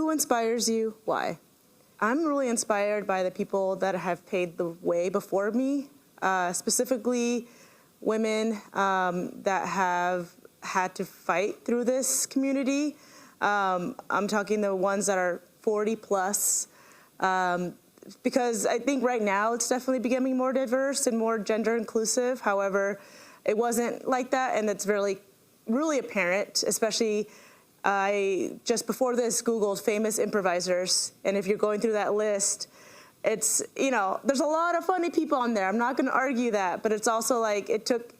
Who inspires you? Why? I'm really inspired by the people that have paved the way before me, specifically women that have had to fight through this community. I'm talking the ones that are 40 plus, because I think right now it's definitely becoming more diverse and more gender inclusive. However, it wasn't like that, and it's really, really apparent, especially I just before this Googled famous improvisers, and if you're going through that list, it's, you know, there's a lot of funny people on there. I'm not going to argue that, but it's also like it took,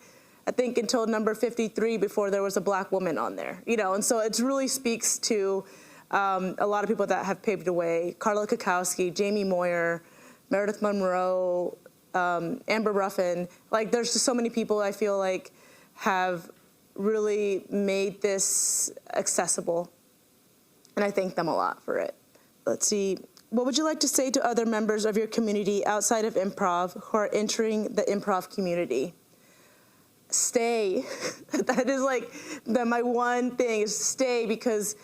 I think, until number 53 before there was a black woman on there, you know, and so it really speaks to a lot of people that have paved the way. Carla Kukowski, Jamie Moyer, Meredith Monroe, Amber Ruffin. Like, there's just so many people I feel like have really made this accessible, and I thank them a lot for it. Let's see. What would you like to say to other members of your community outside of improv who are entering the improv community? Stay. That is like my one thing is stay, because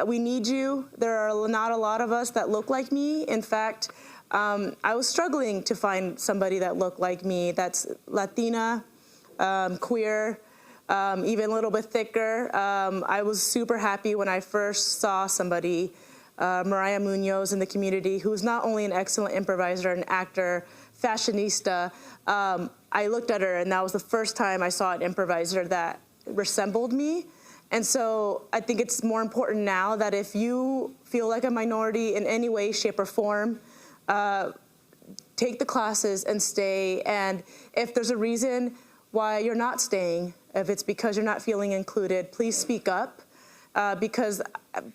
we need you. There are not a lot of us that look like me. In fact, I was struggling to find somebody that looked like me, that's Latina, queer, even a little bit thicker. I was super happy when I first saw somebody, Mariah Munoz in the community, who's not only an excellent improviser, an actor, fashionista. I looked at her, and that was the first time I saw an improviser that resembled me. And so I think it's more important now that if you feel like a minority in any way, shape, or form, take the classes and stay. And if there's a reason why you're not staying, if it's because you're not feeling included, please speak up, because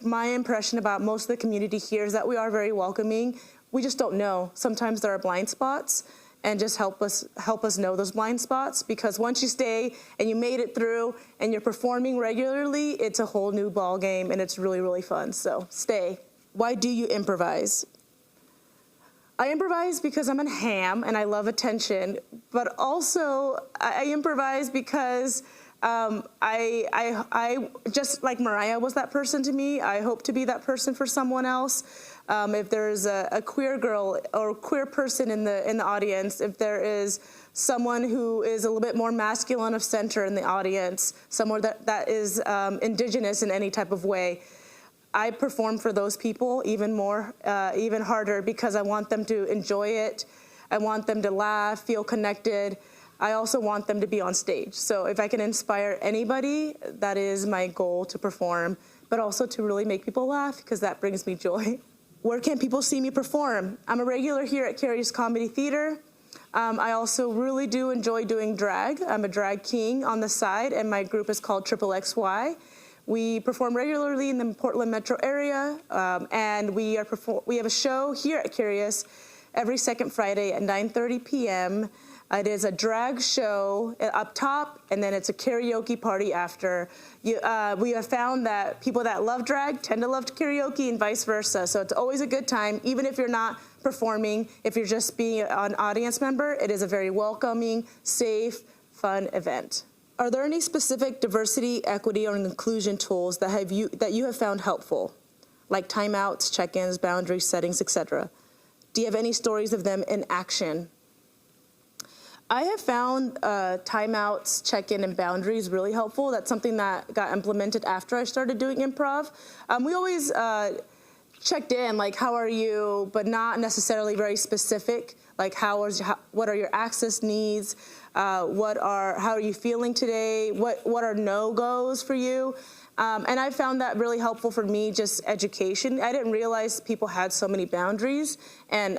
my impression about most of the community here is that we are very welcoming. We just don't know. Sometimes there are blind spots, and just help us know those blind spots, because once you stay and you made it through and you're performing regularly, it's a whole new ball game, and it's really, really fun. So stay. Why do you improvise? I improvise because I'm a ham and I love attention, but also I improvise because I just like Mariah was that person to me. I hope to be that person for someone else. If there's a queer girl or queer person in the audience, if there is someone who is a little bit more masculine of center in the audience, someone that is indigenous in any type of way, I perform for those people even more, even harder, because I want them to enjoy it. I want them to laugh, feel connected. I also want them to be on stage. So if I can inspire anybody, that is my goal to perform, but also to really make people laugh, because that brings me joy. Where can people see me perform? I'm a regular here at Carrie's Comedy Theater. I also really do enjoy doing drag. I'm a drag king on the side, and my group is called XXXY. We perform regularly in the Portland metro area, and we have a show here at Curious every second Friday at 9:30 p.m. It is a drag show up top, and then it's a karaoke party after. We have found that people that love drag tend to love karaoke and vice versa, so it's always a good time, even if you're not performing. If you're just being an audience member, it is a very welcoming, safe, fun event. Are there any specific diversity, equity, or inclusion tools that you have found helpful, like timeouts, check-ins, boundary settings, etc.? Do you have any stories of them in action? I have found timeouts, check-in, and boundaries really helpful. That's something that got implemented after I started doing improv. We always checked in, like, how are you, but not necessarily very specific, like what are your access needs, how are you feeling today, what are no-goes for you. And I found that really helpful for me, just education. I didn't realize people had so many boundaries, and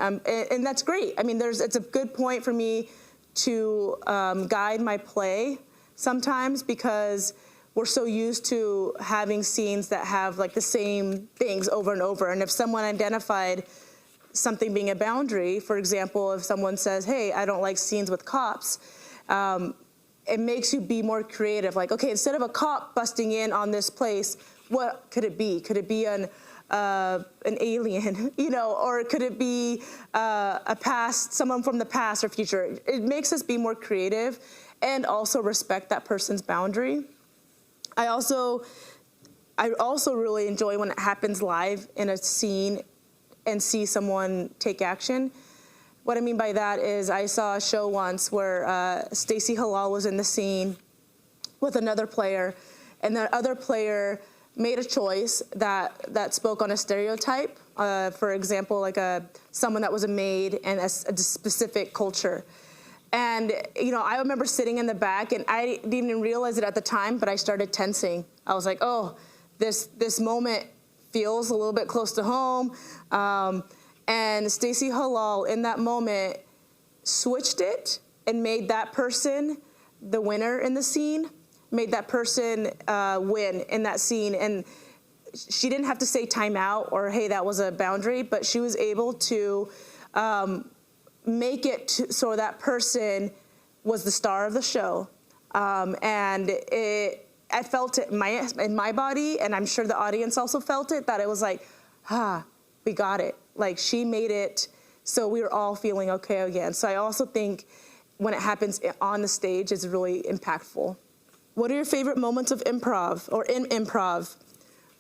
that's great. I mean, it's a good point for me to guide my play sometimes, because we're so used to having scenes that have like the same things over and over. And if someone identified something being a boundary, for example, if someone says, hey, I don't like scenes with cops, it makes you be more creative. Like, okay, instead of a cop busting in on this place, what could it be? Could it be an alien, you know, or could it be someone from the past or future? It makes us be more creative and also respect that person's boundary. I I also really enjoy when it happens live in a scene and see someone take action. What I mean by that is I saw a show once where Stacey Halal was in the scene with another player, and that other player made a choice that spoke on a stereotype. For example, like someone that was a maid in a specific culture. And I remember sitting in the back, and I didn't even realize it at the time, but I started tensing. I was like, oh, this moment feels a little bit close to home. And Stacey Halal, in that moment, switched it and made that person the winner in the scene, made that person win in that scene. And she didn't have to say timeout or, hey, that was a boundary, but she was able to make it so that person was the star of the show. And I felt it in my body, and I'm sure the audience also felt it, that it was like, we got it. Like, she made it so we were all feeling okay again. So I also think when it happens on the stage, it's really impactful. What are your favorite moments of improv or in improv?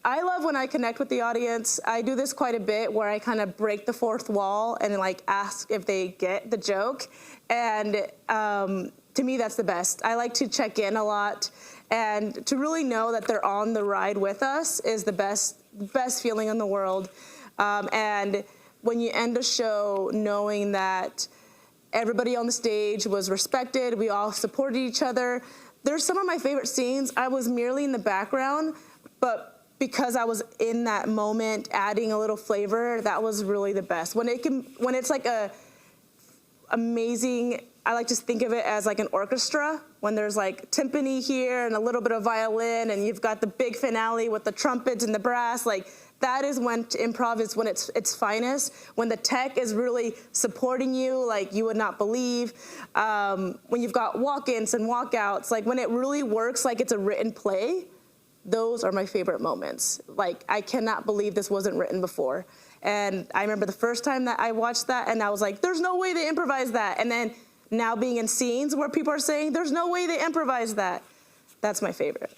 I love when I connect with the audience. I do this quite a bit where I kind of break the fourth wall and like ask if they get the joke. And to me, that's the best. I like to check in a lot, and to really know that they're on the ride with us is the best feeling in the world. And when you end a show knowing that everybody on the stage was respected, we all supported each other. There's some of my favorite scenes. I was merely in the background, but because I was in that moment adding a little flavor, that was really the best. When it's like a amazing, I like to think of it as like an orchestra, when there's like timpani here and a little bit of violin, and you've got the big finale with the trumpets and the brass. Like, that is when improv is when its finest, when the tech is really supporting you like you would not believe, when you've got walk-ins and walkouts, like when it really works like it's a written play. Those are my favorite moments. Like, I cannot believe this wasn't written before. And I remember the first time that I watched that, and I was like, there's no way they improvised that. And then now being in scenes where people are saying, there's no way they improvised that. That's my favorite.